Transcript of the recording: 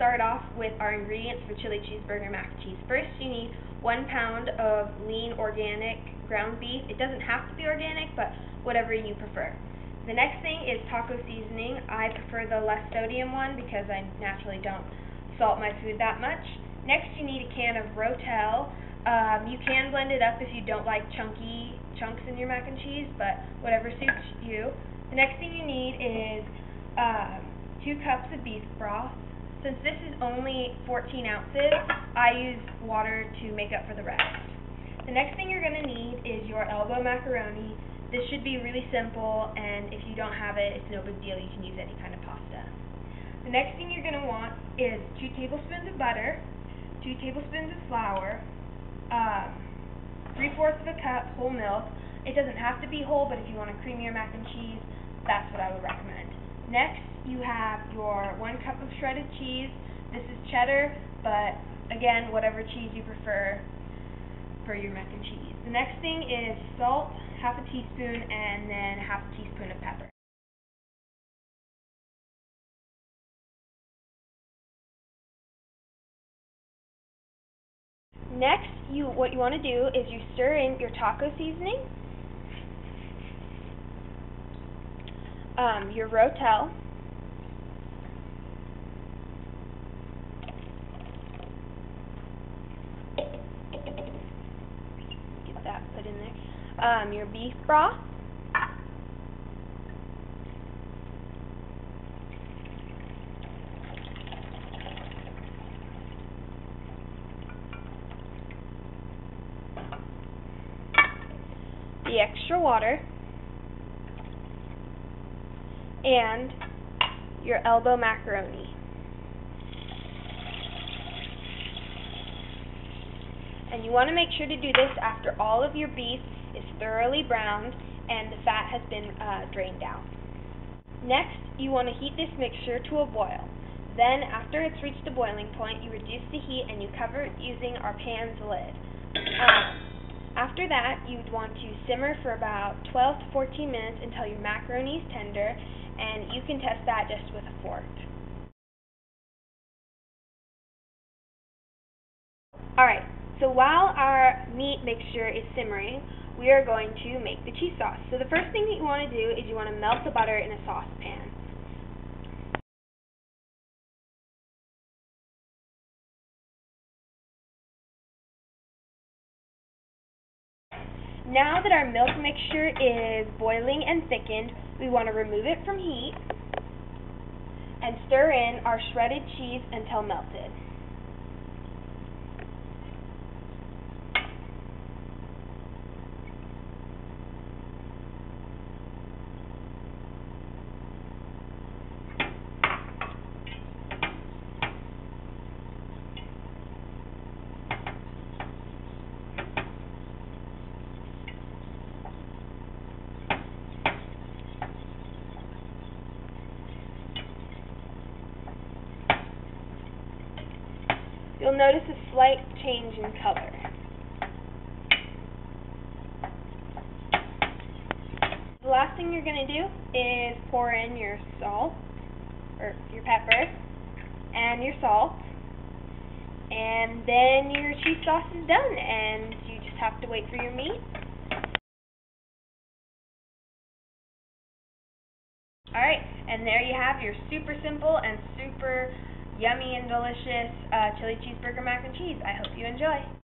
start off with our ingredients for chili cheeseburger mac and cheese. First, you need 1 pound of lean organic ground beef. It doesn't have to be organic, but whatever you prefer. The next thing is taco seasoning. I prefer the less sodium one because I naturally don't salt my food that much. Next, you need a can of Rotel. You can blend it up if you don't like chunky chunks in your mac and cheese, but whatever suits you. The next thing you need is 2 cups of beef broth. Since this is only 14 ounces, I use water to make up for the rest. The next thing you're going to need is your elbow macaroni. This should be really simple, and if you don't have it, it's no big deal. You can use any kind of pasta. The next thing you're going to want is 2 tablespoons of butter, 2 tablespoons of flour, 3/4 of a cup whole milk. It doesn't have to be whole, but if you want a creamier mac and cheese, that's what I would recommend. Next, you have your 1 cup of shredded cheese. This is cheddar, but again, whatever cheese you prefer for your mac and cheese. The next thing is salt, 1/2 teaspoon, and then 1/2 teaspoon of pepper. Next, what you want to do is you stir in your taco seasoning, your Rotel, get that put in there, your beef broth, the extra water, and your elbow macaroni. And you want to make sure to do this after all of your beef is thoroughly browned and the fat has been drained out. Next, you want to heat this mixture to a boil. Then, after it's reached the boiling point, you reduce the heat and you cover it using our pan's lid. After that, you'd want to simmer for about 12 to 14 minutes until your macaroni is tender, and you can test that just with a fork. Alright, so while our meat mixture is simmering, we are going to make the cheese sauce. So the first thing that you want to do is you want to melt the butter in a saucepan. Now that our milk mixture is boiling and thickened, we want to remove it from heat and stir in our shredded cheese until melted. You'll notice a slight change in color. The last thing you're going to do is pour in your salt, or your pepper, and your salt, and then your cheese sauce is done, and you just have to wait for your meat. Alright, and there you have your super simple and super yummy and delicious chili cheeseburger mac and cheese. I hope you enjoy.